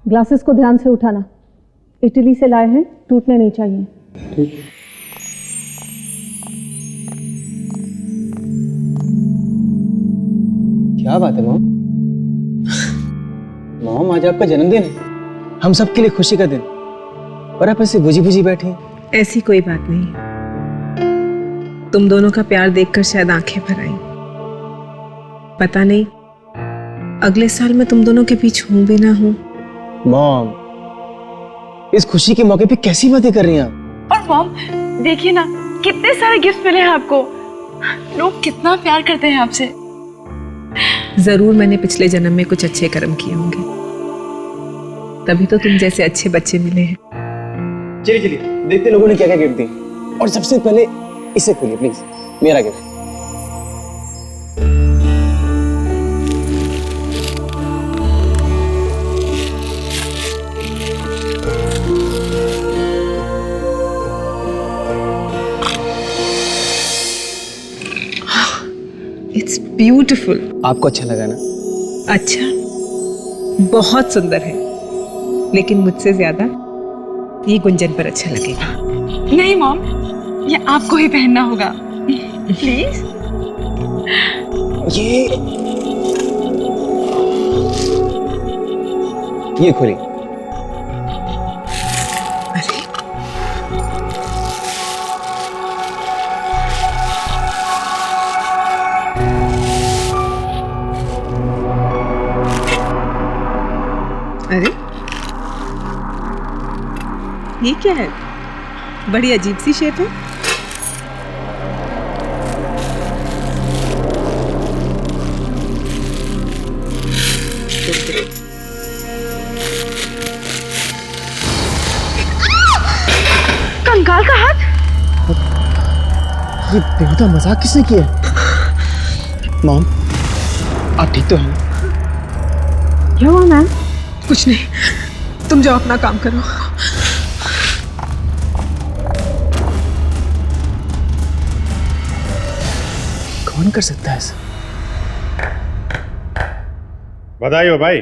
Glasses को ध्यान से उठाना, इटली से लाए हैं, टूटने नहीं चाहिए। ठीक। क्या बात है मॉम? मॉम आज आपका जन्मदिन है, हम सबके लिए खुशी का दिन, और आप ऐसे बुझी बुझी बैठी हैं। ऐसी कोई बात नहीं, तुम दोनों का प्यार देखकर शायद आंखें भर आई। पता नहीं अगले साल मैं तुम दोनों के बीच हूं भी ना हूं। मॉम, इस खुशी के मौके पे कैसी बातें कर रही हैं आप? और मॉम देखिए ना, कितने सारे गिफ्ट मिले हैं आपको। लोग कितना प्यार करते हैं आपसे। जरूर मैंने पिछले जन्म में कुछ अच्छे कर्म किए होंगे, तभी तो तुम जैसे अच्छे बच्चे मिले हैं। चलिए चलिए देखते लोगों ने क्या क्या गिफ्ट दी, और सबसे पहले इसे खोलिए प्लीज, मेरा गिफ्ट। It's beautiful. आपको अच्छा लगा ना? अच्छा, बहुत सुंदर है, लेकिन मुझसे ज्यादा ये गुंजन पर अच्छा लगेगा। नहीं मॉम, ये आपको ही पहनना होगा प्लीज। ये खोलिए। अरे ये क्या है? बड़ी अजीब सी शेप है। कंकाल का हाथ। ये बेहुदा मजाक किसने किया? मॉम, आप ठीक तो हैं? क्या हुआ मैम? कुछ नहीं, तुम जाओ अपना काम करो। कौन कर सकता है ऐसा? बधाई हो भाई,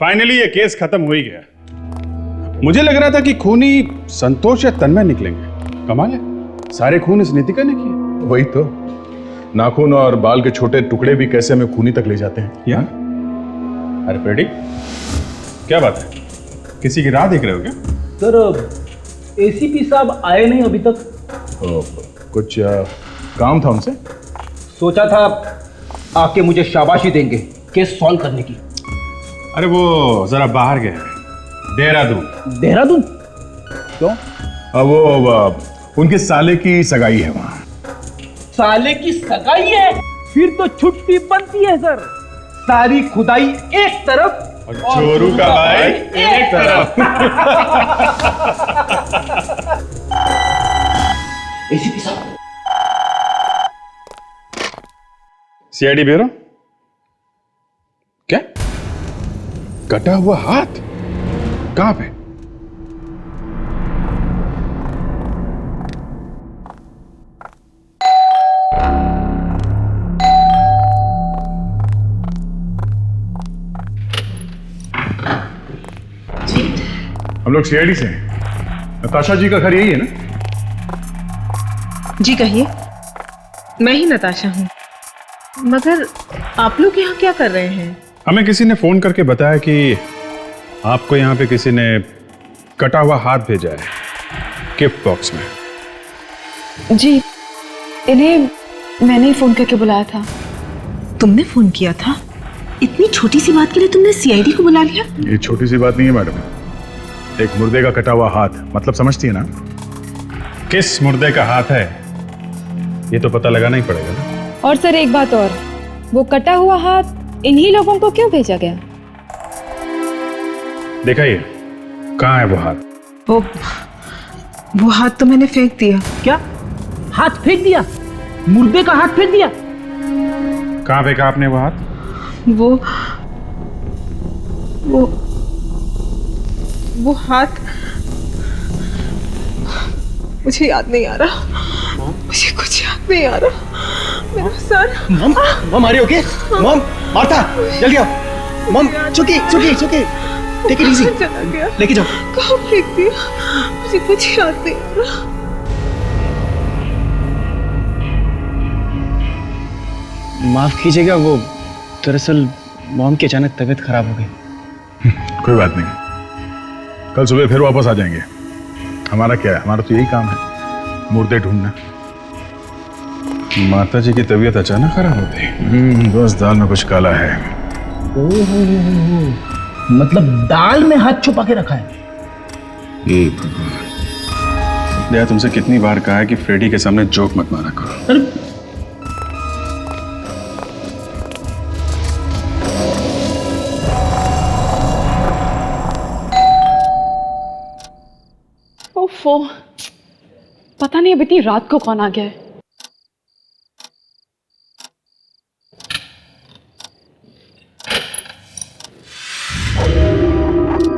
फाइनली ये केस खत्म हो ही गया। मुझे लग रहा था कि खूनी संतोष या तन्मय निकलेंगे। कमाल है, सारे खून इस नीतिका ने किए। वही तो, नाखून और बाल के छोटे टुकड़े भी कैसे हमें खूनी तक ले जाते हैं। या? अरे प्रेडी, क्या बात है, किसी की राह देख रहे हो क्या? सर एसीपी साहब आए नहीं अभी तक। कुछ काम था उनसे? सोचा था आके मुझे शाबाशी देंगे केस सॉल्व करने की। अरे वो जरा बाहर गए हैं, देहरादून। देहरादून क्यों? वो उनके साले की सगाई है वहां। साले की सगाई है? फिर तो छुट्टी बनती है सर। सारी खुदाई एक तरफ और चोरू का भाई एक तरफ। एसीपी साहब। CID bureau. क्या? कटा हुआ हाथ कहां पे? हम लोग सीआईडी से हैं। नताशा जी का घर यही है ना? जी कहिए। मैं ही नताशा हूँ, मगर आप लोग यहाँ क्या कर रहे हैं? हमें किसी ने फोन करके बताया कि आपको यहाँ पे किसी ने कटा हुआ हाथ भेजा है गिफ्ट बॉक्स में। जी, इन्हें मैंने ही फोन करके बुलाया था। तुमने फोन किया था? इतनी छोटी सी बात के लिए तुमने सीआईडी को बुला लिया? ये छोटी सी बात नहीं है मैडम, एक मुर्दे का कटा हुआ हाथ, मतलब समझती है ना? किस मुर्दे का हाथ है ये तो पता लगाना ही पड़ेगा ना। और सर एक बात और, वो कटा हुआ हाथ इन्हीं लोगों को क्यों भेजा गया? देखा ये कहाँ है वो हाथ? वो हाथ तो मैंने फेंक दिया। क्या हाथ फेंक दिया? मुर्दे का हाथ फेंक दिया? कहाँ फेंका आपने वो हाथ? वो हाथ मुझे याद नहीं आ रहा। मुझे कुछ याद नहीं आ रहा। मेरा सर। मॉम आ रही हो क्या? मॉम, मार्था जल्दी आओ। मॉम, चुकी चुकी चुकी। टेक इट इजी, चला गया, लेके जाओ। कहाँ फेंक दिया, मुझे कुछ याद नहीं आ रहा। माफ कीजिएगा, वो दरअसल मॉम की अचानक तबीयत खराब हो गई। कोई बात नहीं, कल सुबह फिर वापस आ जाएंगे। हमारा क्या है, हमारा तो यही काम है, मुर्दे ढूंढना। माता जी की तबीयत अचानक खराब हो गई। बस दाल में कुछ काला है। मतलब दाल में हाथ छुपा के रखा है। दया, तुमसे कितनी बार कहा है कि फ्रेडी के सामने जोक मत मारा करो। ओफो, पता नहीं अब इतनी रात को कौन आ गया है।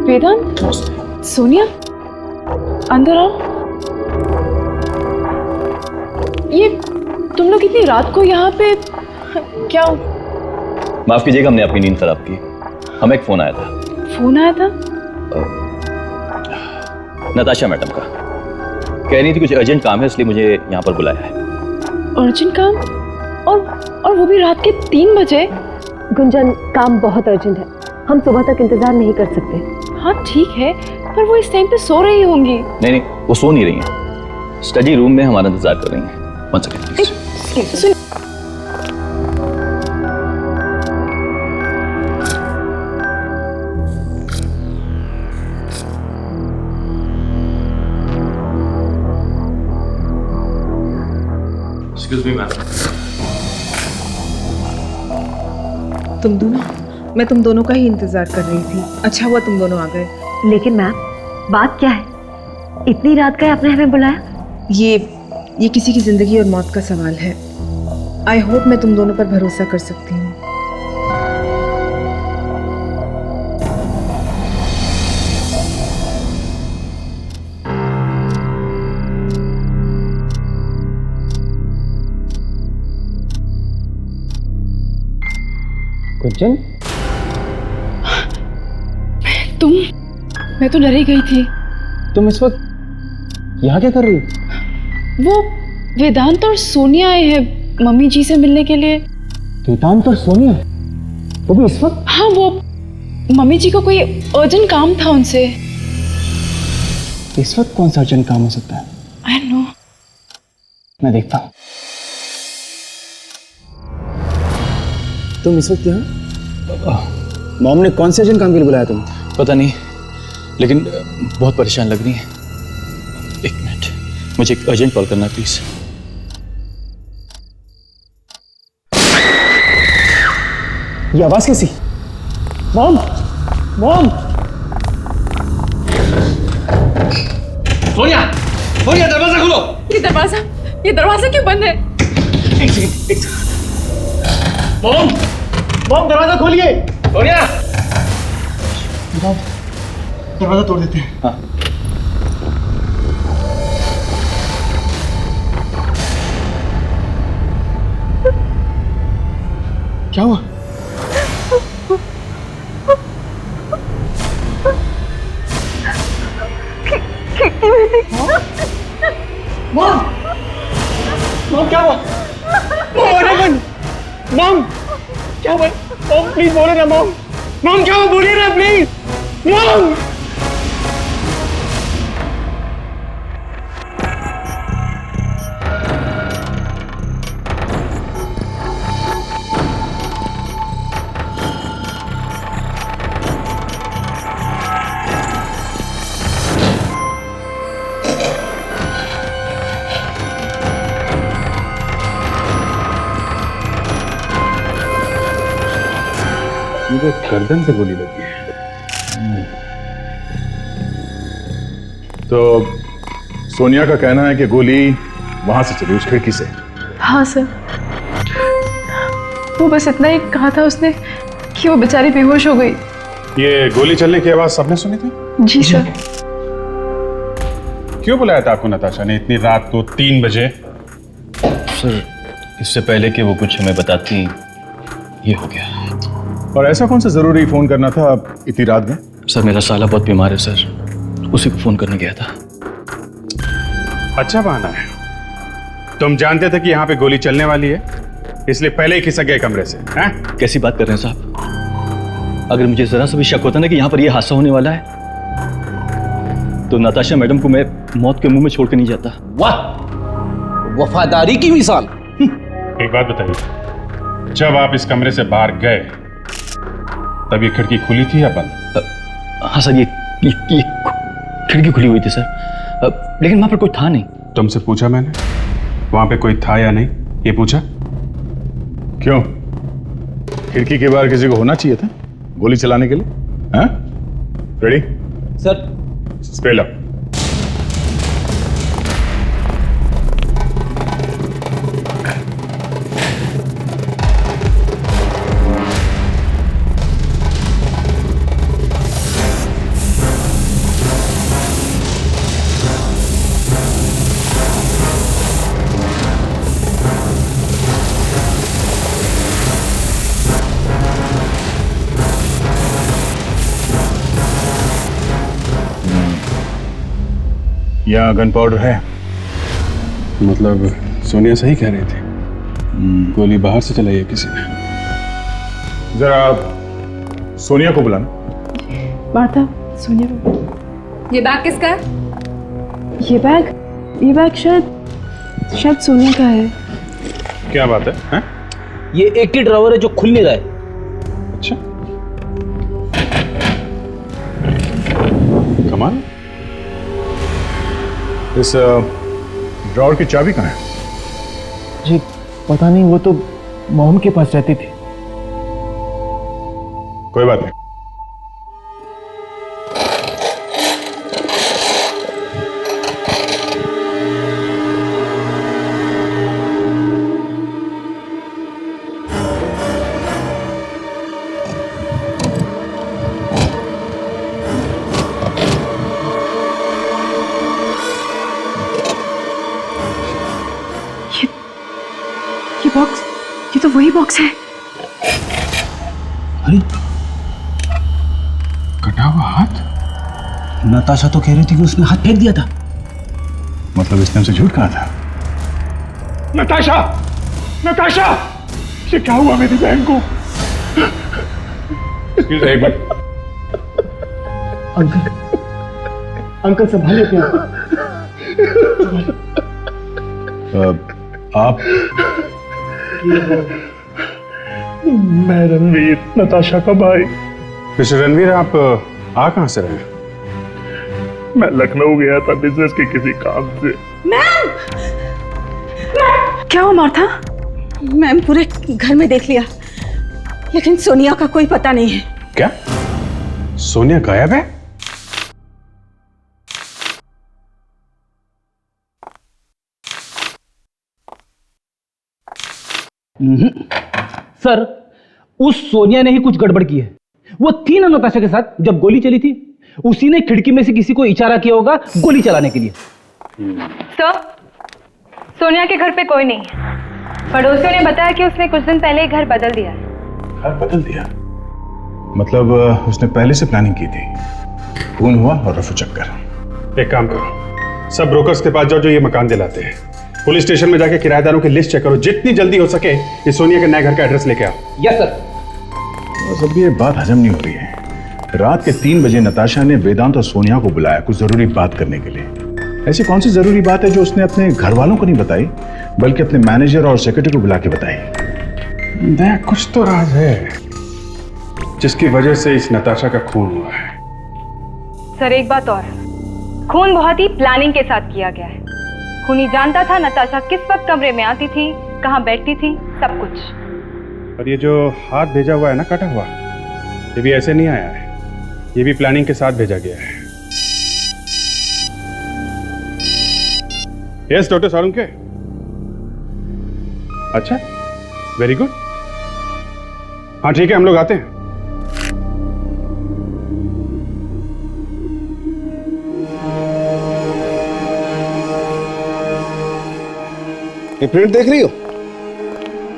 वेदांत, सोनिया, अंदर आओ। ये तुम लोग इतनी रात को यहाँ पे क्या? माफ कीजिएगा, हमने आपकी नींद खराब की। हमें एक फोन आया था। फोन आया था? नताशा मैडम का, कह रही थी कुछ अर्जेंट काम है इसलिए मुझे यहाँ पर बुलाया है। अर्जेंट काम? और वो भी रात के 3 बजे? गुंजन, काम बहुत अर्जेंट है, हम सुबह तक इंतजार नहीं कर सकते। हाँ ठीक है, पर वो इस टाइम पे सो रही होंगी। नहीं, वो सो नहीं रही हैं। स्टडी रूम में हमारा इंतजार कर रही हैं। 1 second please. Excuse me ma'am. तुम दोनों, मैं तुम दोनों का ही इंतजार कर रही थी। अच्छा हुआ तुम दोनों आ गए। लेकिन मैम, बात क्या है? इतनी रात का आपने हमें बुलाया? ये किसी की जिंदगी और मौत का सवाल है। आई होप मैं तुम दोनों पर भरोसा कर सकती हूँ। गुंजन, मैं तो डरी गई थी। तुम इस वक्त यहाँ क्या कर रही हो? वो वेदांत और सोनिया आए हैं मम्मी जी से मिलने के लिए। वेदांत और सोनिया, वो भी इस वक्त? हाँ, वो मम्मी जी को कोई अर्जेंट काम था उनसे। इस वक्त कौन सा अर्जेंट काम हो सकता है? I know. मैं देखता हूँ। तुम इस वक्त यहाँ? मॉम ने कौन से अर्जेंट काम के लिए बुलाया तुम? पता नहीं, लेकिन बहुत परेशान लग रही हैं। 1 मिनट, मुझे एक अर्जेंट कॉल करना है प्लीज। ये आवाज कैसी? Mom, mom! सोनिया, सोनिया, दरवाजा खोलो। ये दरवाजा क्यों बंद है? एक सेकंड। मॉम, मॉम, दरवाजा खोलिए। सोनिया, दरवाजा तोड़ देते हैं। हाँ। क्या हुआ? मॉम, मॉम क्या हुआ? मॉम, क्या हुआ? मॉम प्लीज बोलो ना मॉम। मॉम क्या हुआ, बोलिए ना प्लीज। मॉम! मुझे गर्दन से गोली लगी है। तो सोनिया का कहना है कि गोली वहां से चली, उस खिड़की से। हाँ सर, वो बस इतना ही कहा था उसने कि वो बेचारी बेहोश हो गई। ये गोली चलने की आवाज सबने सुनी थी? जी सर। क्यों बुलाया था आपको नताशा ने इतनी रात को 3 बजे? सर, इससे पहले कि वो कुछ हमें बताती, ये हो गया। और ऐसा कौन सा जरूरी फोन करना था इतनी रात में? सर मेरा साला बहुत बीमार है सर, उसी को फोन करने गया था। अच्छा बहाना है। तुम जानते थे कि यहाँ पे गोली चलने वाली है, इसलिए पहले ही खिसक गए कमरे से, हैं? कैसी बात कर रहे हैं साहब? अगर मुझे जरा सा भी शक होता ना कि यहाँ पर यह हादसा होने वाला है तो नताशा मैडम को मैं मौत के मुंह में छोड़ के नहीं जाता। वाह, वफादारी की मिसाल। एक बात बताइए, जब आप इस कमरे से बाहर गए तब ये खिड़की खुली थी या बंद? हाँ सर, ये खिड़की खुली हुई थी सर, लेकिन वहां पर कोई था नहीं। तुमसे पूछा मैंने वहां पे कोई था या नहीं, ये पूछा? क्यों? खिड़की के बाहर किसी को होना चाहिए था गोली चलाने के लिए? हाँ? रेडी? Sir spell up. यहाँ गन पाउडर है? मतलब सोनिया सही कह रही थी, गोली बाहर से चलाई है किसी ने। जरा सोनिया को बुलाना। मार्था, सोनिया। ये बैग किसका है? ये बैग शायद सोनिया का है। क्या बात है, हैं? ये एक ही ड्रावर है जो खुल नहीं रहा है। अच्छा, कमाल। इस ड्रॉवर की चाबी कहाँ है? जी पता नहीं, वो तो मॉम के पास रहती थी। कोई बात नहीं। ये बॉक्स, ये तो वही बॉक्स है। अरे कटा हुआ हाथ। नताशा तो कह रही थी कि उसने हाथ फेंक दिया था। मतलब इसने हमसे झूठ कहा था? नताशा, नताशा, ये क्या हुआ मेरी बहन को? एक बार अंकल संभालिए क्या? आप? मैं रणवीर, नताशा का भाई। मिस्टर रणवीर, आप आ कहां से रहे? मैं लखनऊ गया था बिजनेस के किसी काम से। क्या हुआ मार्था? मैम पूरे घर में देख लिया, लेकिन सोनिया का कोई पता नहीं है। क्या? सोनिया गायब है? सर, उस सोनिया ने ही कुछ गड़बड़ की है। वो थी ना नताशा के साथ जब गोली चली थी, उसी ने खिड़की में से किसी को इशारा किया होगा गोली चलाने के लिए। सर, सोनिया के घर पे कोई नहीं है। पड़ोसियों ने बताया कि उसने कुछ दिन पहले ही घर बदल दिया है। घर बदल दिया? मतलब उसने पहले से प्लानिंग की थी, खून हुआ और रफू चक्कर। एक काम करो, सब ब्रोकर्स के पास जाओ जो ये मकान दिलाते हैं। पुलिस स्टेशन में जाके किराएदारों की लिस्ट चेक करो, जितनी जल्दी हो सके इस सोनिया के नए घर का एड्रेस लेके आओ। Yes sir. सब ये बात हजम नहीं हो रही है। रात के 3 बजे नताशा ने वेदांत और सोनिया को बुलाया कुछ जरूरी बात करने के लिए। ऐसी कौन सी जरूरी बात है जो उसने अपने घर वालों को नहीं बताई, बल्कि अपने मैनेजर और सेक्रेटरी को बुला के बताई? देख, कुछ तो राज है जिसकी वजह से इस नताशा का खून हुआ है। सर एक बात और, खून बहुत ही प्लानिंग के साथ किया गया है। खूनी जानता था नताशा किस वक्त कमरे में आती थी, कहाँ बैठती थी, सब कुछ। और ये जो हाथ भेजा हुआ है ना, कटा हुआ, ये भी ऐसे नहीं आया है, ये भी प्लानिंग के साथ भेजा गया है। Yes doctor Salunke. अच्छा, वेरी गुड। हाँ ठीक है, हम लोग आते हैं। ये प्रिंट देख रही हो?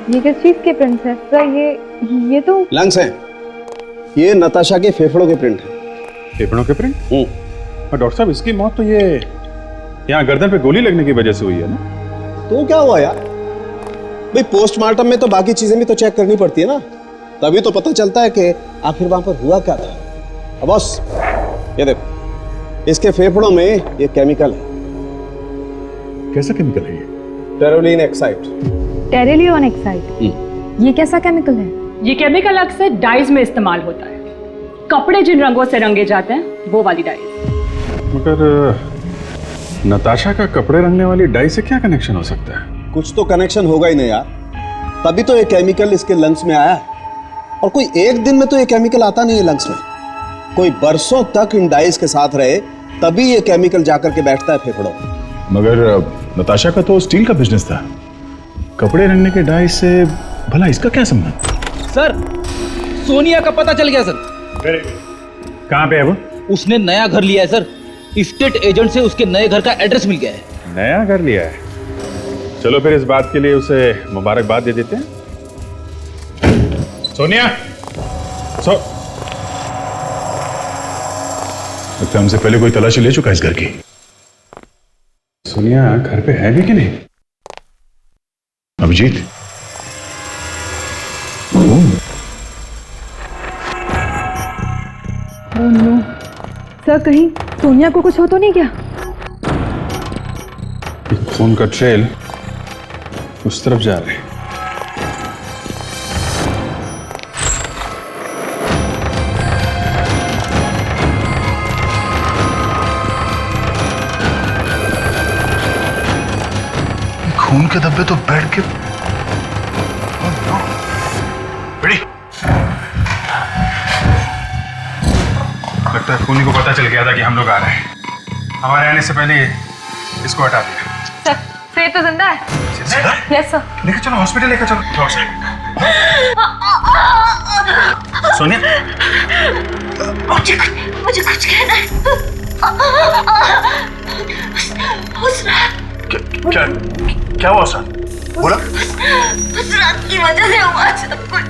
ये किस चीज के प्रिंट है सर? ये तो लंग्स हैं। ये नताशा के फेफड़ों के प्रिंट है। फेफड़ों के प्रिंट? और डॉक्टर साहब इसकी मौत तो ये यहाँ गर्दन पे गोली लगने की वजह से हुई है ना? तो क्या हुआ यार? भाई पोस्टमार्टम में तो बाकी चीजें भी तो चेक करनी पड़ती है ना, तभी तो पता चलता है कि आखिर वहां पर हुआ क्या था। अब बॉस ये देखो, इसके फेफड़ों में ये केमिकल है। कैसा केमिकल है ये? टेरोलिन एक्साइड। टेरेलियन एक्साइड, ये कैसा केमिकल है? ये केमिकल अक्सर डाइज में इस्तेमाल होता है। कपड़े जिन रंगों से रंगे जाते हैं वो वाली डाइज। मगर नताशा का कपड़े रंगने वाली डाई से क्या कनेक्शन हो सकता है? कुछ तो कनेक्शन होगा ही नहीं यार, तभी तो ये केमिकल इसके लंग्स में आया है। और कोई एक दिन में तो ये केमिकल आता नहीं है लंग्स में, कोई बरसों तक इन डाइज के साथ रहे तभी ये केमिकल जाकर के बैठता है फेफड़ों। मगर नताशा का तो स्टील का बिजनेस था, कपड़े रंगने के डाई से भला इसका क्या संबंध? सर, सोनिया का पता चल गया सर। कहाँ पे है वो? उसने नया घर लिया है सर। स्टेट एजेंट से उसके नए घर का एड्रेस मिल गया है। नया घर लिया है? चलो फिर इस बात के लिए उसे मुबारकबाद दे देते हैं। सोनिया, लगता है हमसे पहले कोई तलाशी ले चुका है इस घर की। सोनिया घर पे है भी कि नहीं? अभिजीत, सर कहीं सोनिया को कुछ हो तो नहीं क्या? खून का ट्रेल उस तरफ जा रहे हैं। खून के धब्बे तो बेड के बड़ी। लगता है खूनी को पता चल गया था कि हम लोग आ रहे हैं। हमारे आने से पहले इसको हटा दिया। सर, फिर तो जिंदा है। Yes sir. लेकर चलो हॉस्पिटल, लेकर चलो। सोनिया, मुझे कुछ कहना है। उस रात क्या हुआ सर? बोला। उस रात की वजह से हुआ सब कुछ।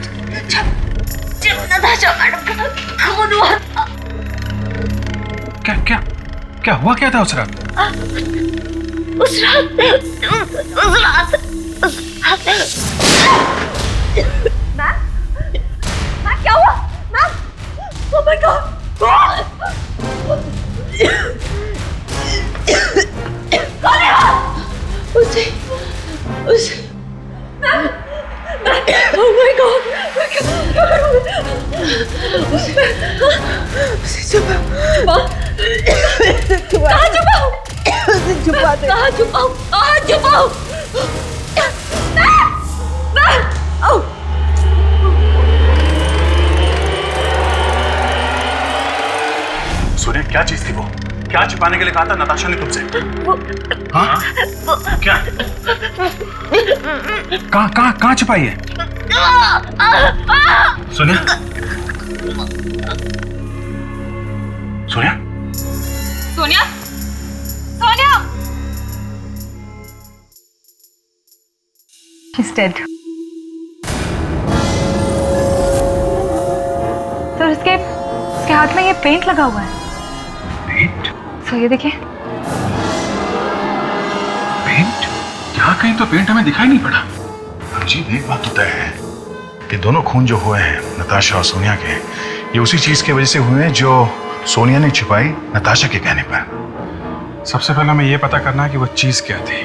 जब नताशा मैडम का खून हुआ था। क्या हुआ क्या था उस रात? उस रात मैम क्या हुआ? Ma'am, oh my God. Oh my God! छुपाओ। सोनिया, क्या चीज थी वो? क्या छिपाने के लिए कहा था नताशा ने तुमसे? हाँ? क्या? कहाँ छिपाई है? Sonia? Sonia? Sonia? She's dead. Sir, इसके हाथ में ये पेंट लगा हुआ है। पेंट? सर ये देखिए। पेंट? यहाँ कहीं तो पेंट हमें दिखाई नहीं पड़ा। अजीब, एक बात तो तय है कि दोनों खून जो हुए हैं नताशा और सोनिया के, ये उसी चीज की वजह से हुए हैं जो सोनिया ने छिपाई नताशा के कहने पर। सबसे पहले हमें यह पता करना है कि वो चीज क्या थी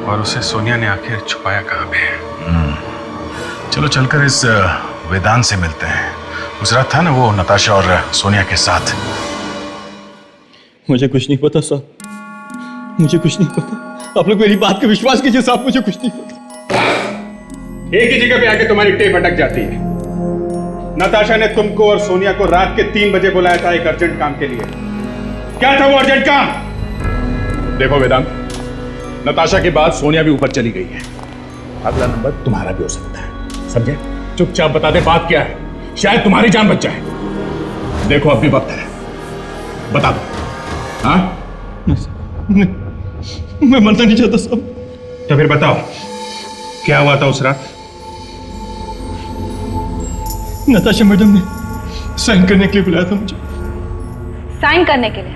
और उसे सोनिया ने आखिर छुपाया कहाँ पे है। चलो चलकर इस वेदांत से मिलते हैं। उस रात था ना वो नताशा और सोनिया के साथ। मुझे कुछ नहीं पता साहब, मुझे कुछ नहीं पता। आप लोग मेरी बात का विश्वास कीजिए साहब, मुझे कुछ नहीं पता। एक ही जगह पे आके तुम्हारी टेप अटक जाती है। नताशा ने तुमको और सोनिया को रात के 3 बजे बुलाया था एक अर्जेंट काम के लिए। क्या था वो अर्जेंट काम? देखो वेदांत, नताशा के बाद सोनिया भी ऊपर चली गई है। अगला नंबर तुम्हारा भी हो सकता है, समझे? चुपचाप बता दे बात क्या है, शायद तुम्हारी जान बच जाए। देखो अब भी वक्त है, बता दो। हाँ? मैं मरना नहीं चाहता साहब। तो फिर बताओ क्या हुआ था उस रात? नताशा मैडम ने साइन करने के लिए बुलाया था मुझे। साइन करने के लिए।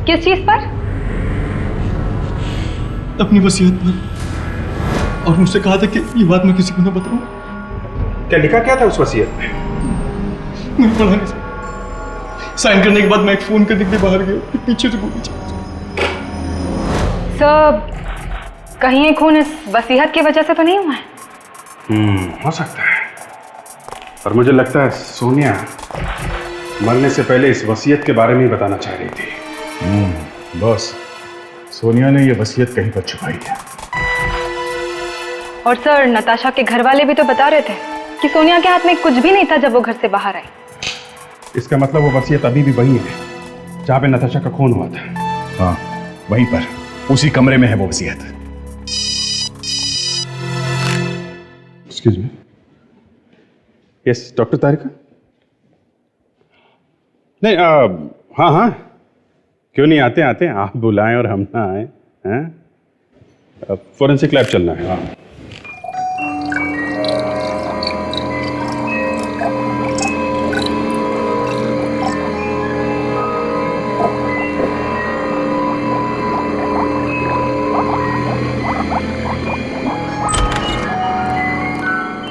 किस चीज पर? अपनी वसीयत पर। और मुझसे कहा था कि ये बात मैं किसी को ना बताऊं। क्या लिखा क्या था उस वसीयत में? मैं पढ़ा नहीं सकता। साइन करने के बाद मैं एक फोन करने के लिए बाहर गया, पीछे से गोली चली। सर, कहीं ये खून इस वसीयत की वजह से तो नहीं हुआ है? हो सकता है, पर मुझे लगता है सोनिया मरने से पहले इस वसीयत के बारे में ही बताना चाह रही थी। बॉस, सोनिया ने ये वसीयत कहीं पर छुपाई है। और सर, नताशा के घर वाले भी तो बता रहे थे कि सोनिया के हाथ में कुछ भी नहीं था जब वो घर से बाहर आई। इसका मतलब वो वसीयत अभी भी वही है जहां पे नताशा का खून हुआ था। हाँ, वहीं पर, उसी कमरे में है वो वसीयत। Excuse me. यस, डॉक्टर तारिका? नहीं, हाँ हाँ, क्यों नहीं, आते आते आप बुलाएं और हम ना आए हैं। फोरेंसिक लैब चलना है। हाँ,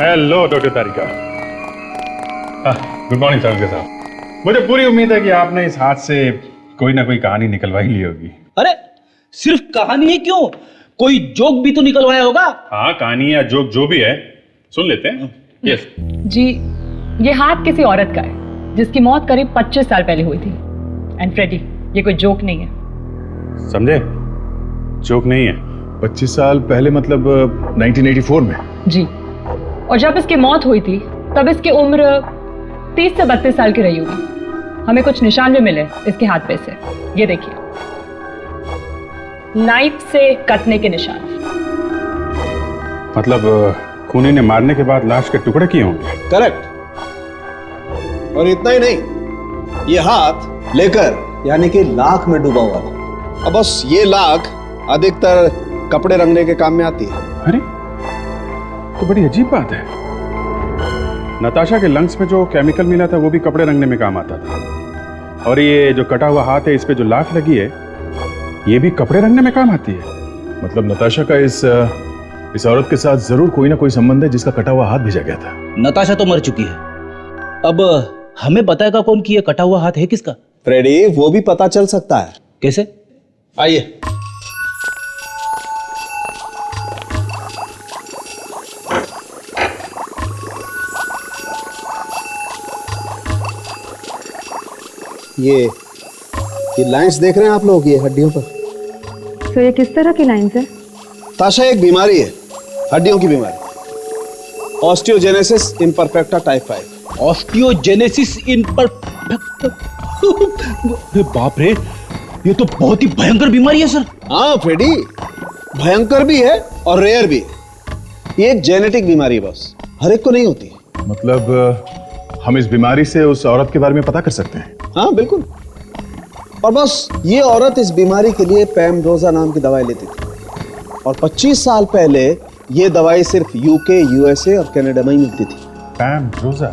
हेलो डॉक्टर तारिका। गुड मॉर्निंग सर साहब। मुझे पूरी उम्मीद है कि आपने इस हाथ से कोई ना कोई कहानी निकलवाई ली होगी। अरे सिर्फ कहानी ही क्यों, कोई जोक भी तो निकलवाया होगा। हाँ, कहानी या जोक जो भी है सुन लेते हैं। यस जी, ये हाथ किसी औरत का है जिसकी मौत करीब 25 साल पहले हुई थी। एंड फ्रेडी, ये कोई जोक नहीं है। समझे, जोक नहीं है। 25 साल पहले मतलब 1984 में? जी, और जब इसकी मौत हुई थी तब इसकी उम्र 30 से 32 साल की रही होगी। हमें कुछ निशान भी मिले इसके हाथ पे से, ये देखिए, नाइफ से कटने के निशान। मतलब खूनी ने मारने के बाद लाश के टुकड़े किए होंगे। करेक्ट। और इतना ही नहीं, ये हाथ लेकर यानी कि लाख में डूबा हुआ था। अब बस ये लाख अधिकतर कपड़े रंगने के काम में आती है। अरे, तो बड़ी अजीब बात है। नताशा के लंग्स में जो केमिकल मिला था वो भी कपड़े रंगने में काम आता था, और ये जो कटा हुआ हाथ है इस पे जो लाख लगी है ये भी कपड़े रंगने में काम आती है। मतलब नताशा का इस औरत के साथ जरूर कोई ना कोई संबंध है जिसका कटा हुआ हाथ भेजा गया था। नताशा तो मर चुकी है, अब हमें बताएगा कौन कि ये कटा हुआ हाथ है किसका? फ्रेडी, वो भी पता चल सकता है। कैसे? आइए। ये लाइंस देख रहे हैं आप लोग, ये हड्डियों पर। तो ये किस तरह की लाइंस है? ताशा, एक बीमारी है, हड्डियों की बीमारी, osteogenesis imperfecta type 5। Osteogenesis imperfecta. अरे बाप रे, ये तो बहुत ही भयंकर बीमारी है सर। हाँ फ्रेडी, भयंकर भी है और रेयर भी है। ये एक जेनेटिक बीमारी है, बस हर एक को नहीं होती। मतलब हम इस बीमारी से उस औरत के बारे में पता कर सकते हैं? हाँ बिल्कुल। और बस ये औरत इस बीमारी के लिए पैमरोजा नाम की दवाई लेती थी, और 25 साल पहले ये दवाई सिर्फ यूके, यूएसए और कनाडा में ही मिलती थी। पैमरोजा?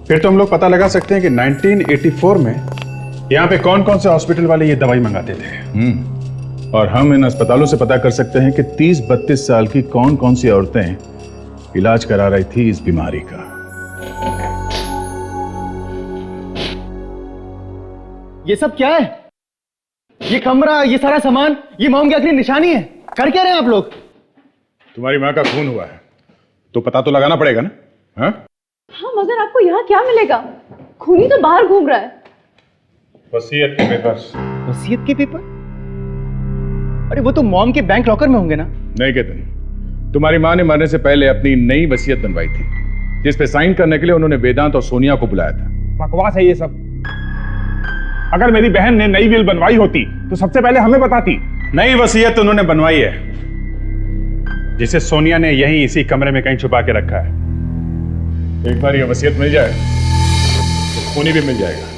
फिर तो हम लोग पता लगा सकते हैं कि 1984 में यहाँ पे कौन कौन से हॉस्पिटल वाले ये दवाई मंगाते थे। और हम इन अस्पतालों से पता कर सकते हैं कि 30-32 साल की कौन कौन सी औरतें इलाज करा रही थी इस बीमारी का। ये सब क्या है? ये कमरा, ये सारा सामान, ये मॉम की आखिरी निशानी है। कर क्या रहे हैं आप लोग? तुम्हारी माँ का खून हुआ है तो पता तो लगाना पड़ेगा ना? हाँ, मगर आपको यहाँ क्या मिलेगा? खूनी तो बाहर घूम रहा है। वसीयत के पेपर्स। वसीयत के पेपर? अरे वो तो मॉम के बैंक लॉकर में होंगे ना? नहीं केतन, तुम्हारी माँ ने मरने से पहले अपनी नई वसीयत बनवाई थी, जिस पे साइन करने के लिए उन्होंने वेदांत और सोनिया को बुलाया था। बकवास है ये सब। अगर मेरी बहन ने नई विल बनवाई होती तो सबसे पहले हमें बताती। नई वसीयत उन्होंने बनवाई है, जिसे सोनिया ने यहीं इसी कमरे में कहीं छुपा के रखा है। एक बार ये वसीयत मिल जाए तो खूनी भी मिल जाएगा।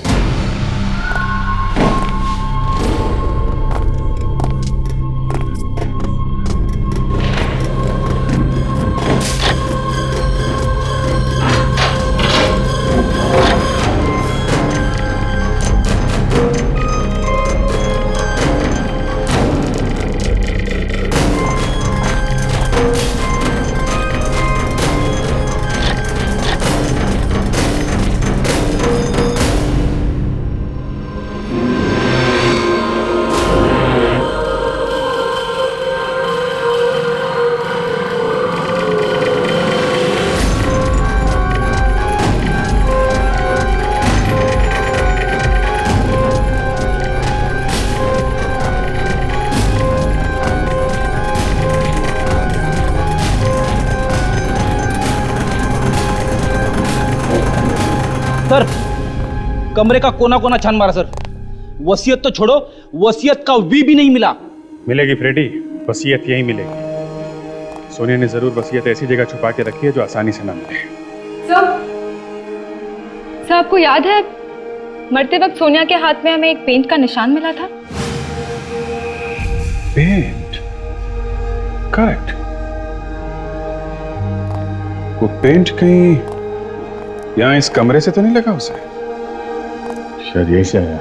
सर, कमरे का कोना कोना छान मारा सर। वसीयत तो छोड़ो, वसीयत का भी नहीं मिला। मिलेगी फ्रेडी, वसीयत यही मिलेगी। सोनिया ने जरूर वसीयत ऐसी जगह छुपा के रखी है जो आसानी से ना मिले। सर, आपको याद है मरते वक्त सोनिया के हाथ में हमें एक पेंट का निशान मिला था? Paint, correct. वो पेंट कहीं यहाँ इस कमरे से तो नहीं लगा उसे? शायद यही से आया।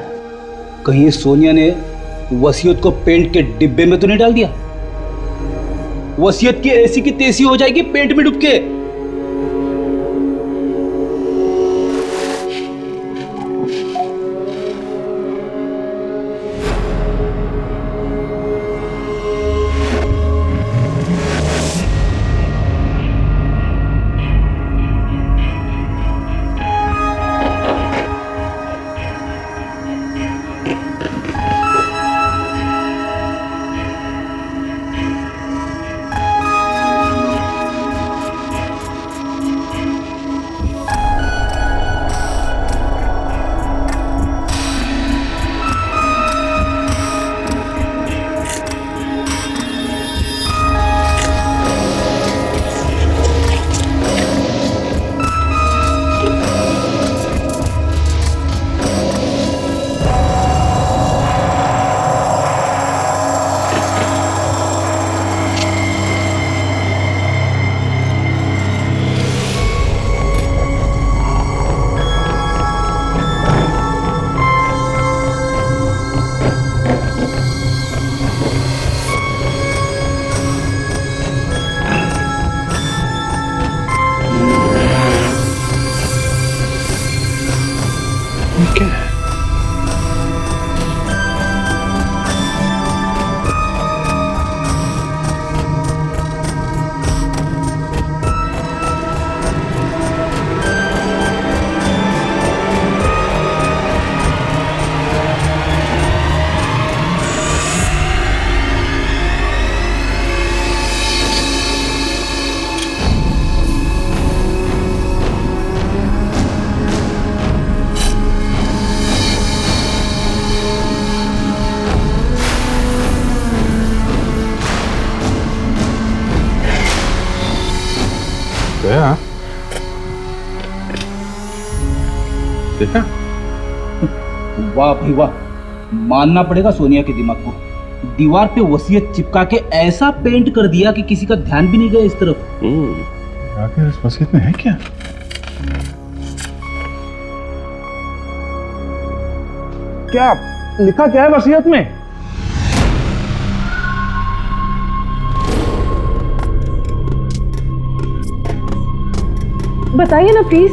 कहीं सोनिया ने वसीयत को पेंट के डिब्बे में तो नहीं डाल दिया? वसीयत की ऐसी की तैसी हो जाएगी पेंट में डूब के। गया? देखा? वाह भाई वाह, मानना पड़ेगा सोनिया के दिमाग को। दीवार पे वसीयत चिपका के ऐसा पेंट कर दिया कि किसी का ध्यान भी नहीं गया इस तरफ। आखिर इस वसीयत में है क्या? क्या लिखा क्या है वसीयत में? बताइए ना प्लीज,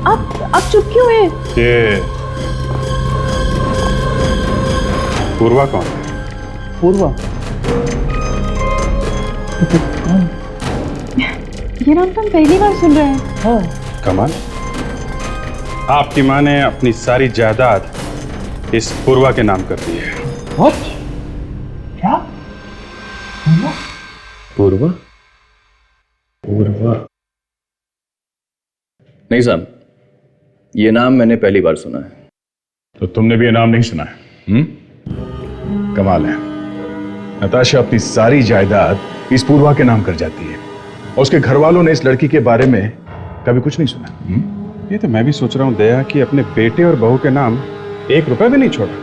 आप चुप क्यों हैं? ये पूर्वा कौन है? पूर्वा? ये नाम तो हम पहली बार सुन रहे हैं। हाँ। कमाल, आपकी माँ ने अपनी सारी जायदाद इस पूर्वा के नाम कर दी है। What? क्या? पूर्वा? पूर्वा नहीं साहब, ये नाम मैंने पहली बार सुना है। तो तुमने भी ये नाम नहीं सुना है? कमाल है, नताशा अपनी सारी जायदाद इस पूर्वा के नाम कर जाती है और उसके घर वालों ने इस लड़की के बारे में कभी कुछ नहीं सुना। ये तो मैं भी सोच रहा हूँ दया कि अपने बेटे और बहू के नाम 1 रुपया भी नहीं छोड़ा।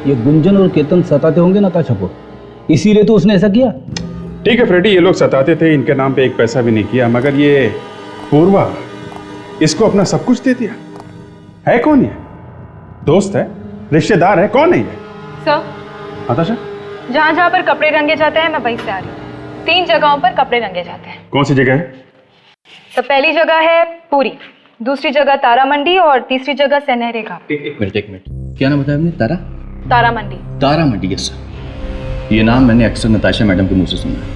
ये गुंजन और केतन सताते होंगे नताशा को, इसीलिए तो उसने ऐसा किया। ठीक है फ्रेडी, ये लोग सताते थे, इनके नाम पे 1 पैसा भी नहीं किया, मगर ये पूर्वा इसको अपना सब कुछ दे दिया। है कौन ये? दोस्त है, रिश्तेदार है, कौन है ये? सर, नताशा, जहाँ जहाँ पर कपड़े रंगे जाते हैं मैं वहीं से आ रही हूँ। 3 जगहों पर कपड़े रंगे जाते हैं। कौन सी जगह है? तो पहली जगह है पूरी, दूसरी जगह तारा मंडी और तीसरी जगह सनहरे घाट। एक मिनट, क्या नाम बताया आपने? तारा मंडी। तारा मंडी, यस सर। ये नाम मैंने अक्सर नताशा मैडम के मुंह से सुना है,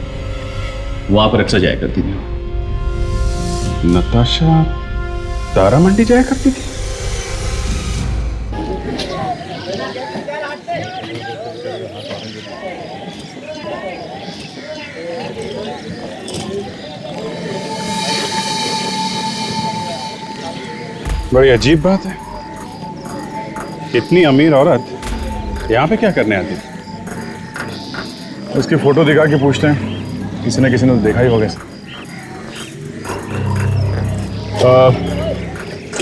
वहां पर अक्सर जाया करती थी। नताशा तारा मंडी जाया करती थी? बड़ी अजीब बात है। इतनी अमीर औरत यहाँ पे क्या करने आती थी? उसकी फोटो दिखा के पूछते हैं, किसी ने तो देखा ही होगा।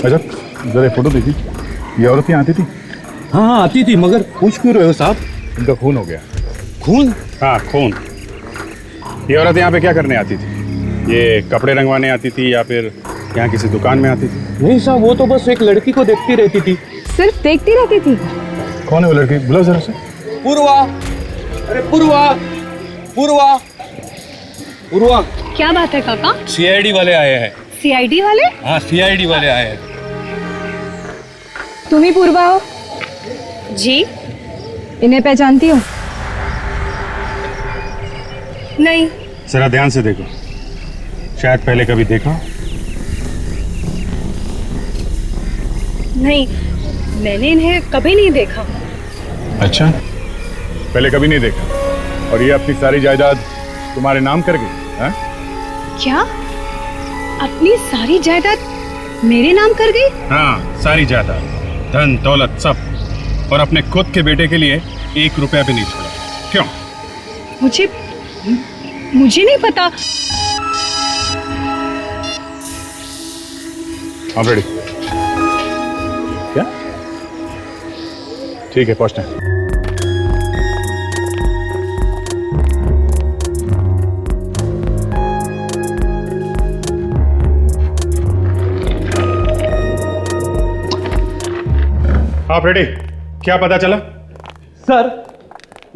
अच्छा जरा फोटो देखी, ये औरत यहाँ आती थी? हाँ आती थी, मगर पूछ क्यों रहे हो साहब? इनका खून हो गया। खून? हाँ खून। ये औरत यहाँ पे क्या करने आती थी? ये कपड़े रंगवाने आती थी या फिर यहाँ किसी दुकान में आती थी? नहीं साहब, वो तो बस एक लड़की को देखती रहती थी। सिर्फ देखती रहती थी? कौन है वो लड़की? बुलाओ जरा से। पूर्वा, अरे पूर्वा, पूर्वा, पूर्वा। क्या बात है काका? सीआईडी वाले आए हैं। सीआईडी वाले? हाँ सीआईडी वाले आए हैं। तुम ही पूर्वा हो? जी इन्हें पहचानती हो? नहीं। जरा ध्यान से देखो, शायद पहले कभी देखा। नहीं, मैंने इन्हें कभी नहीं देखा। अच्छा, पहले कभी नहीं देखा? और ये अपनी सारी जायदाद तुम्हारे नाम कर गई? क्या? अपनी सारी जायदाद मेरे नाम कर गई? हाँ, सारी जायदाद, धन दौलत सब, और अपने खुद के बेटे के लिए 1 रुपया भी नहीं छोड़ा। क्यों? मुझे नहीं पता। हाँ रेडी। क्या? ठीक है, पहुंचते हैं। आप रेडी? क्या पता चला? सर,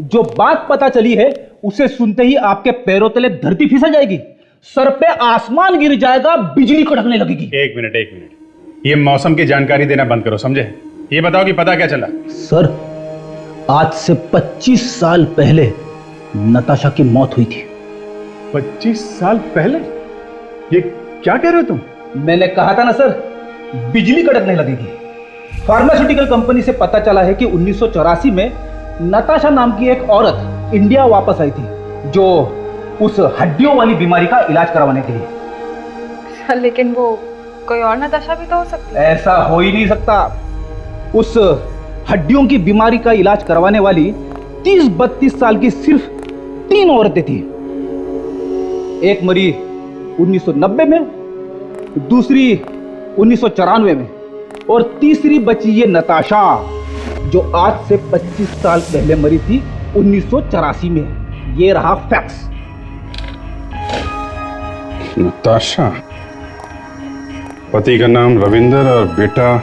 जो बात पता चली है उसे सुनते ही आपके पैरों तले धरती फिसल जाएगी, सर पे आसमान गिर जाएगा, बिजली कड़कने लगेगी। एक मिनट, ये मौसम की जानकारी देना बंद करो, समझे? ये बताओ कि पता क्या चला? सर, आज से 25 साल पहले नताशा की मौत हुई थी। 25 साल पहले? ये क्या कह रहे हो तुम? मैंने कहा था ना सर, बिजली कड़कने लगेगी। फार्मास्यूटिकल कंपनी से पता चला है कि 1984 में नताशा नाम की एक औरत इंडिया वापस आई थी, जो उस हड्डियों वाली बीमारी का इलाज करवाने के लिए। लेकिन वो कोई और नताशा भी तो हो सकती है। ऐसा हो ही नहीं सकता। उस हड्डियों की बीमारी का इलाज करवाने वाली 30-32 साल की सिर्फ 3 औरतें थी। एक मरी 1990 में, दूसरी 1994 में, और तीसरी बची ये नताशा, जो आज से 25 साल पहले मरी थी 1984 में। ये रहा फैक्ट्स। नताशा, पति का नाम रविंदर और बेटा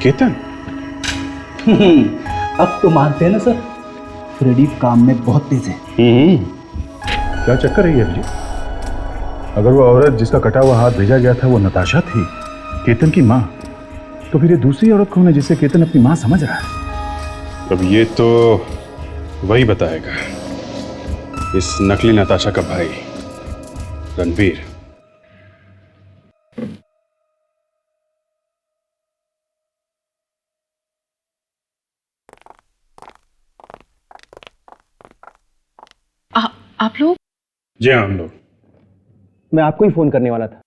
केतन। अब तो मानते हैं ना सर, फ्रेडी काम में बहुत तेज है। क्या चक्कर है ये जी? अगर वो औरत जिसका कटा हुआ हाथ भेजा गया था वो नताशा थी, केतन की माँ, तो फिर ये दूसरी औरत कौन है जिसे केतन अपनी माँ समझ रहा है? अब ये तो वही बताएगा, इस नकली नताशा का भाई रणबीर। आप लोग? जी हाँ, हम लोग। मैं आपको ही फोन करने वाला था।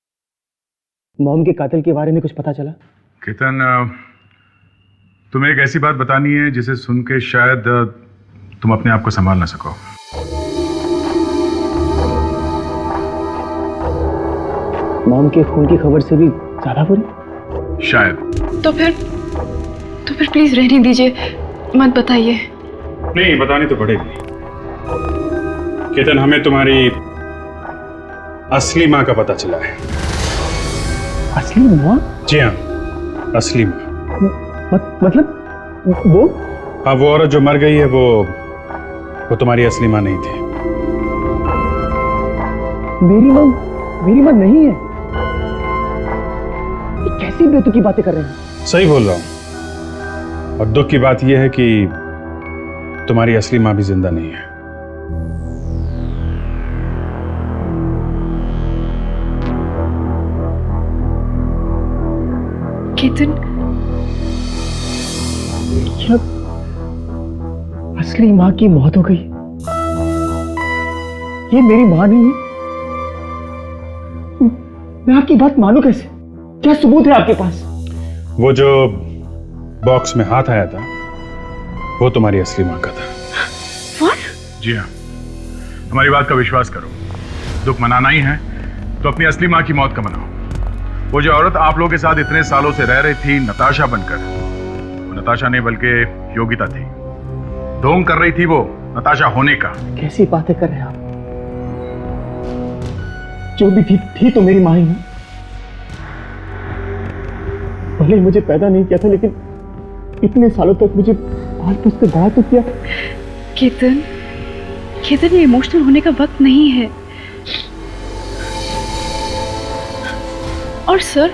मॉम के कातिल के बारे में कुछ पता चला? केतन, तुम्हें एक ऐसी बात बतानी है जिसे सुन के शायद तुम अपने आप को संभाल ना सको। मॉम के खून की खबर से भी ज्यादा बुरी? शायद। तो फिर प्लीज रहने दीजिए, मत बताइए। नहीं, बतानी तो पड़ेगी। केतन, हमें तुम्हारी असली माँ का पता चला है। असली माँ? जी हाँ, असली माँ। मतलब वो? हाँ, वो औरत जो मर गई है वो तुम्हारी असली माँ नहीं थी। मेरी माँ नहीं है? ये कैसी बेतुकी बातें कर रहे हैं? सही बोल रहा हूँ। और दुख की बात यह है कि तुम्हारी असली माँ भी जिंदा नहीं है। केतन, असली माँ की मौत हो गई? ये मेरी माँ नहीं है? मैं आपकी बात मानूं कैसे? क्या सबूत है आपके पास? वो जो बॉक्स में हाथ आया था वो तुम्हारी असली माँ का था। What? जी हाँ, हमारी बात का विश्वास करो। दुख मनाना ही है तो अपनी असली माँ की मौत का मनाओ। वो जो औरत आप लोगों के साथ इतने सालों से रह रही थी नताशा बनकर, वो नताशा नहीं बल्कि योगिता थी। ढोंग कर रही थी वो नताशा होने का। कैसी बातें कर रहे हैं आप? जो भी थी तो मेरी माँ ही है। भले ही मुझे पैदा नहीं किया था, लेकिन इतने सालों तक मुझे पाल पोस कर बड़ा तो किया। केतन, केतन, ये इमोशनल होने का वक्त नहीं है। और सर,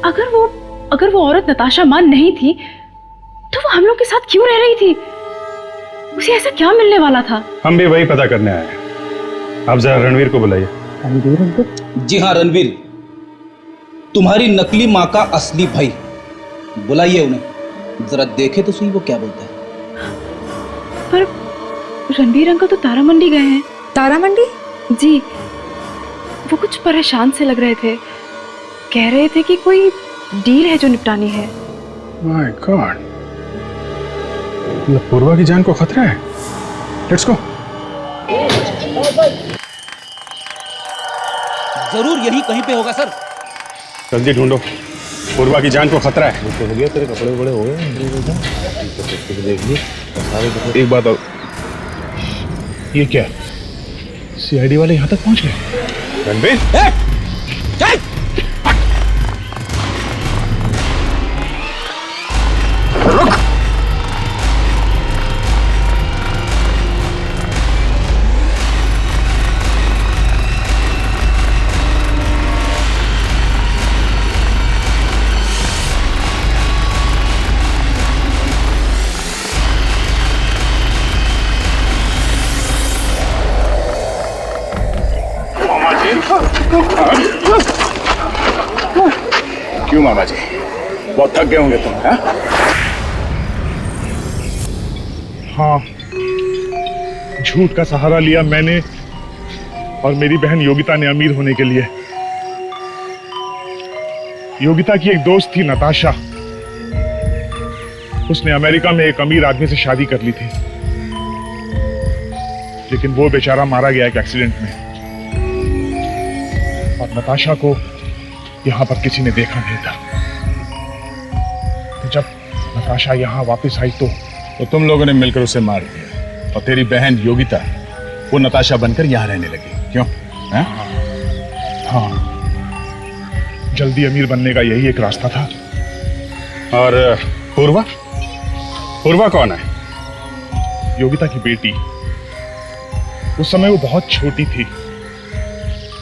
अगर वो औरत नताशा मान नहीं थी तो वो हम लोग के साथ क्यों रह रही थी? उसे ऐसा क्या मिलने वाला था? हम भी वही पता करने आए हैं। आप जरा रणवीर को बुलाइए। रणवीर अंकल? जी हाँ रणवीर, तुम्हारी नकली माँ का असली भाई। बुलाइए उन्हें, जरा देखे तो सही वो क्या बोलता है। पर रणवीर अंकल तो तारा मंडी गए हैं। तारा मंडी? जी, वो कुछ परेशान से लग रहे थे। कह रहे थे कि कोई डील है जो निपटानी है। माय गॉड, पूर्वा की जान को खतरा है। Let's go. जरूर यही कहीं पे होगा सर। जल्दी ढूंढो, पूर्वा की जान को खतरा है। तो हो गया, तेरे कपड़े बड़े हो गए। देख लिए सारे। एक बात और, ये क्या सीआईडी वाले यहाँ तक पहुँच गए? रणवीर, क्यों मामा जी, बहुत थक गए होंगे तुम? हाँ, झूठ का सहारा लिया मैंने और मेरी बहन योगिता ने अमीर होने के लिए। योगिता की एक दोस्त थी नताशा, उसने अमेरिका में एक अमीर आदमी से शादी कर ली थी, लेकिन वो बेचारा मारा गया एक एक्सीडेंट में। और नताशा को यहां पर किसी ने देखा नहीं था। तो जब नताशा यहां वापस आई तो तुम लोगों ने मिलकर उसे मार दिया और तेरी बहन योगिता वो नताशा बनकर यहां रहने लगी। क्यों? हाँ, जल्दी अमीर बनने का यही एक रास्ता था। और पूर्वा? पूर्वा कौन है? योगिता की बेटी। उस समय वो बहुत छोटी थी।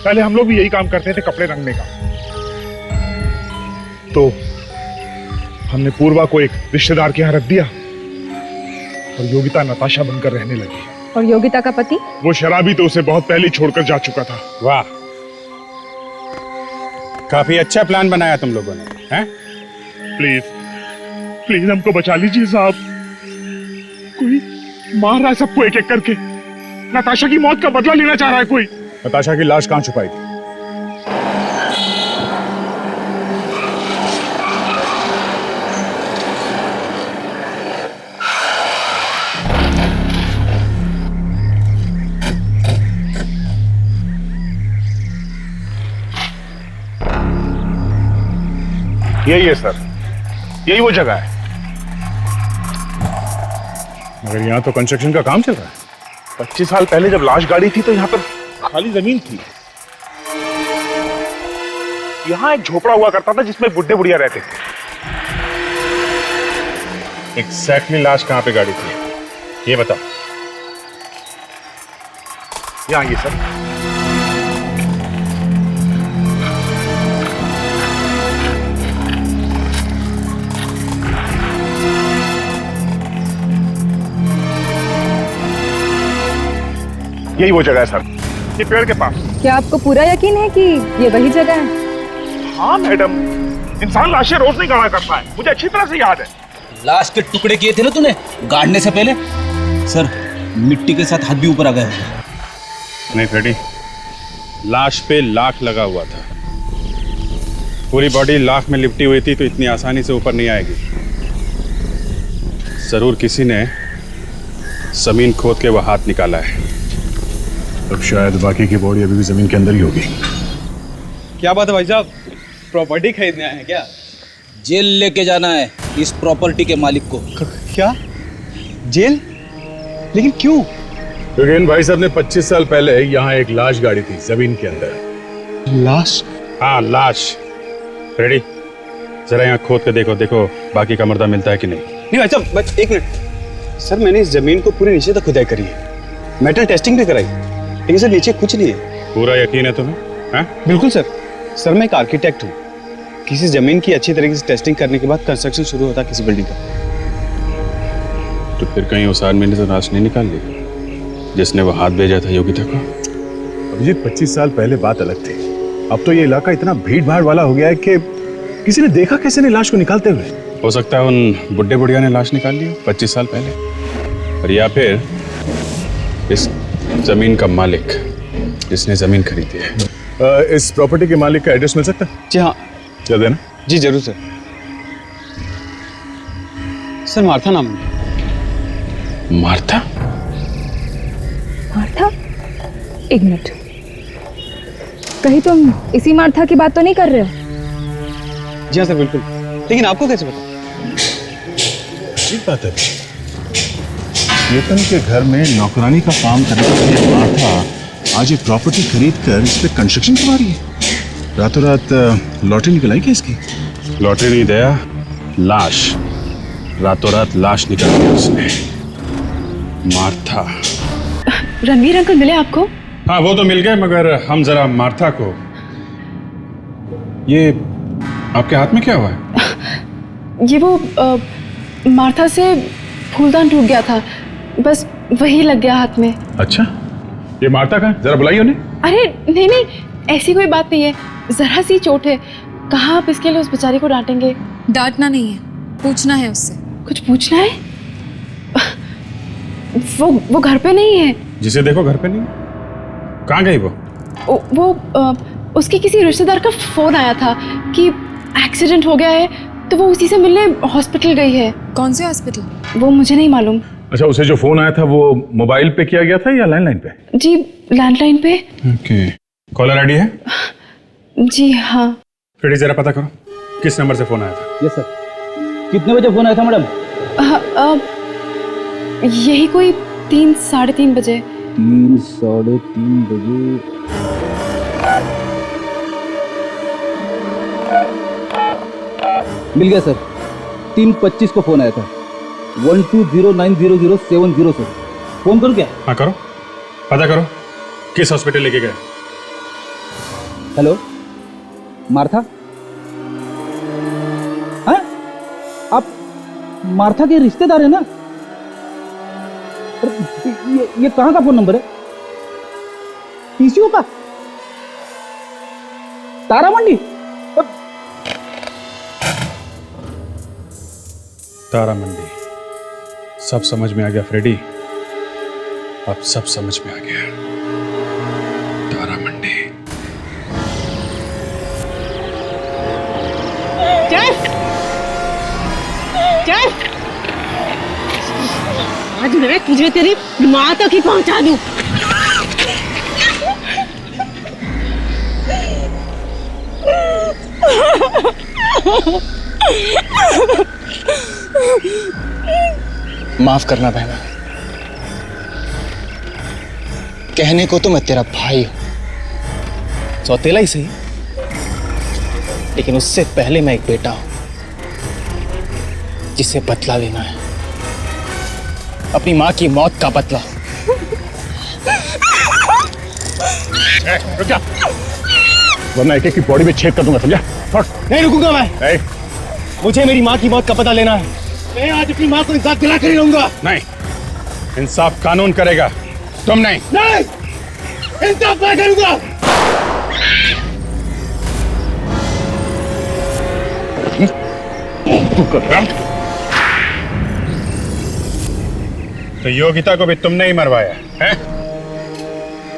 पहले हम लोग भी यही काम करते थे, कपड़े रंगने का। तो हमने पूर्वा को एक रिश्तेदार के यहाँ रख दिया और योगिता नताशा बनकर रहने लगी। और योगिता का पति? वो शराबी तो उसे बहुत पहले छोड़कर जा चुका था। वाह, काफी अच्छा प्लान बनाया तुम लोगों ने, हैं? प्लीज प्लीज हमको बचा लीजिए साहब। कोई मार रहा है सबको एक एक करके। नताशा की मौत का बदला लेना चाह रहा है कोई। नताशा की लाश कहाँ छुपाई थी? यही है सर, यही वो जगह है। मगर यहाँ तो कंस्ट्रक्शन का काम चल रहा है। 25 साल पहले जब लाश गाड़ी थी तो यहाँ पर खाली जमीन थी। यहाँ एक झोपड़ा हुआ करता था जिसमें बुढ़े बुढ़िया रहते थे। एग्जैक्टली लाश कहाँ पे गाड़ी थी ये बताओ। यहाँ ये सर। यही वो जगह है सर, ये पेड़ के पास। क्या आपको पूरा यकीन है कि ये वही जगह है? हाँ मैडम, इंसान लाशें रोज नहीं गाड़ा करता है, मुझे अच्छी तरह से याद है। लाश के टुकड़े किए थे ना तूने गाड़ने से पहले? सर, मिट्टी के साथ हाथ भी ऊपर आ गए। नहीं फ्रेडी, लाश पे लाख लगा हुआ था। पूरी बॉडी लाख में लिपटी हुई थी तो इतनी आसानी से ऊपर नहीं आएगी। जरूर किसी ने जमीन खोद के वो हाथ निकाला है। अब शायद बाकी की बॉडी अभी भी जमीन के अंदर ही होगी। क्या बात है भाई साहब, प्रॉपर्टी खरीदने आए हैं क्या? जेल लेके जाना है इस प्रॉपर्टी के मालिक को। क्या जेल? लेकिन क्यों? क्योंकि इन भाई साहब ने 25 साल पहले यहाँ एक लाश गाड़ी थी जमीन के अंदर। लाश? हाँ लाश। रेडी, जरा यहाँ खोद के देखो, देखो बाकी का मर्दा मिलता है कि नहीं। नहीं भाई साहब, बस एक मिनट सर, मैंने इस जमीन को पूरे नीचे तक खुदाई करी है, मेटल टेस्टिंग भी कराई, लेकिन सर नीचे कुछ नहीं है। पूरा यकीन है तुम्हें? हाँ? बिल्कुल सर। सर मैं एक आर्किटेक्ट हूँ, किसी जमीन की अच्छी तरीके से टेस्टिंग करने के बाद कंस्ट्रक्शन शुरू होता है किसी बिल्डिंग का। तो फिर कहीं उस आदमी ने तो लाश नहीं निकाल ली जिसने वो हाथ भेजा था योगिता को? अभिजीत 25 साल पहले बात अलग थी। अब तो ये इलाका इतना भीड़ भाड़ वाला हो गया है कि किसी ने देखा कैसे नहीं लाश को निकालते हुए। हो सकता है उन बुड्ढे बुढ़िया ने लाश निकाल ली 25 साल पहले, और या फिर इस जमीन का मालिक जिसने जमीन खरीदी है। इस प्रॉपर्टी के मालिक का एड्रेस मिल सकता है? जी हाँ। क्या देना? जी जरूर सर। सर मार्था नाम है। मार्था? मार्था? एक मिनट, कहीं तुम इसी मार्था की बात तो नहीं कर रहे हो? जी हाँ सर बिल्कुल, लेकिन आपको कैसे पता? ठीक बात है। चेतन के घर में नौकरानी का काम करने वाली मार्था आज ये प्रॉपर्टी खरीद कर इस पे कंस्ट्रक्शन करवा रही है। रातों रात लॉटरी निकल आई क्या इसकी? लॉटरी नहीं दया, लाश। रातों रात लाश निकाल दी उसने। मार्था। रणवीर अंकल मिले आपको? हाँ वो तो मिल गए, मगर हम जरा मार्था को। ये आपके हाथ में क्या हुआ है? ये वो मार्था से फूलदान टूट गया था, बस वही लग गया हाथ में। अच्छा, ये मार्था का जरा बुलाइए उन्हें। अरे नहीं नहीं, ऐसी कोई बात नहीं है, जरा सी चोट है। कहाँ आप इसके लिए उस बेचारी को डांटेंगे? डांटना नहीं है, पूछना है उससे। कुछ पूछना है? वो घर पे नहीं है। जिसे देखो घर पे नहीं। कहाँ गई वो? उसके किसी रिश्तेदार का फोन आया था कि एक्सीडेंट हो गया है, तो वो उसी से मिलने हॉस्पिटल गई है। कौन से हॉस्पिटल? वो मुझे नहीं मालूम। अच्छा, उसे जो फोन आया था वो मोबाइल पे किया गया था या लैंडलाइन पे? जी लैंडलाइन पे। ओके, कॉलर आईडी है? जी हाँ। फिर जरा पता करो किस नंबर से फोन आया था। Yes sir. कितने बजे फोन आया था मैडम? यही कोई 3 साढ़े 3 बजे। 3 साढ़े 3 बजे। मिल गया सर, 3:25 को फोन आया था। 12090070 सर। फोन करूं क्या? हाँ करो, पता करो किस हॉस्पिटल लेके गए। Hello Martha? हाँ, आप मार्था के रिश्तेदार है ना? ये कहाँ का फोन नंबर है? पीसीओ का? तारा मंडी? तारा मंडी। सब समझ में आ गया फ्रेडी, अब सब समझ में आ गया। तारा मंडी। आज मैं तुझे तेरी माँ तक ही पहुंचा दूं। माफ करना बहना, कहने को तो मैं तेरा भाई हूं, सौतेला ही सही, लेकिन उससे पहले मैं एक बेटा हूं जिसे बदला लेना है, अपनी मां की मौत का बदला। रुक जा, वरना एक की बॉडी में छेद कर दूंगा, समझा? नहीं रुकूंगा मैं। मुझे मेरी मां की मौत का पता लेना है। मैं आज अपनी मां को इंसाफ दिला कर ही रहूंगा। नहीं, इंसाफ कानून करेगा, तुम नहीं। नहीं, इंसाफ मैं करूंगा। तू कर रहा? तो योगिता को भी तुमने ही मरवाया है?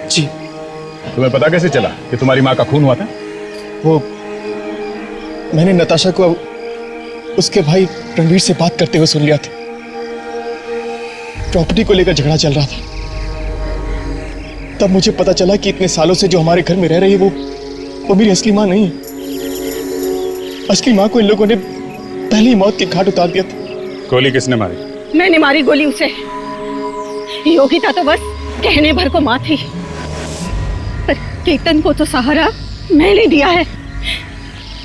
जी। तुम्हें पता कैसे चला कि तुम्हारी माँ का खून हुआ था? वो मैंने नताशा को उसके भाई रणवीर से बात करते हुए सुन लिया था। प्रॉपर्टी को लेकर झगड़ा चल रहा था। तब मुझे पता चला कि इतने सालों से जो हमारे घर में रह रही है वो मेरी असली माँ नहीं है। असली माँ को इन लोगों ने पहले ही मौत के घाट उतार दिया था। गोली किसने मारी? मैंने मारी गोली उसे। योगिता तो बस कहने भर को माँ थी, पर केतन को तो सहारा मैंने दिया है,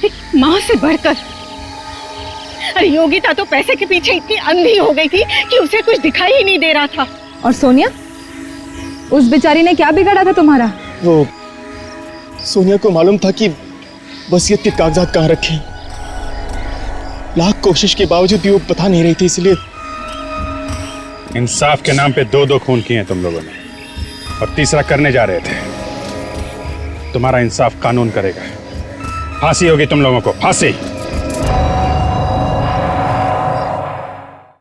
एक माँ से बढ़कर। अरे योगिता तो पैसे के पीछे इतनी अंधी हो गई थी कि उसे कुछ दिखाई ही नहीं दे रहा था। और सोनिया, उस बेचारी ने क्या बिगाड़ा था तुम्हारा? वो सोनिया को मालूम था कि वसीयत के कागजात कहाँ रखे हैं। लाख कोशिश के बावजूद भी वो बता नहीं रही थी, इसलिए इंसाफ के नाम पे 2-2 खून किए हैं तुम लोगों ने, और तीसरा करने जा रहे थे। तुम्हारा इंसाफ कानून करेगा। फांसी होगी तुम लोगों को, फांसी।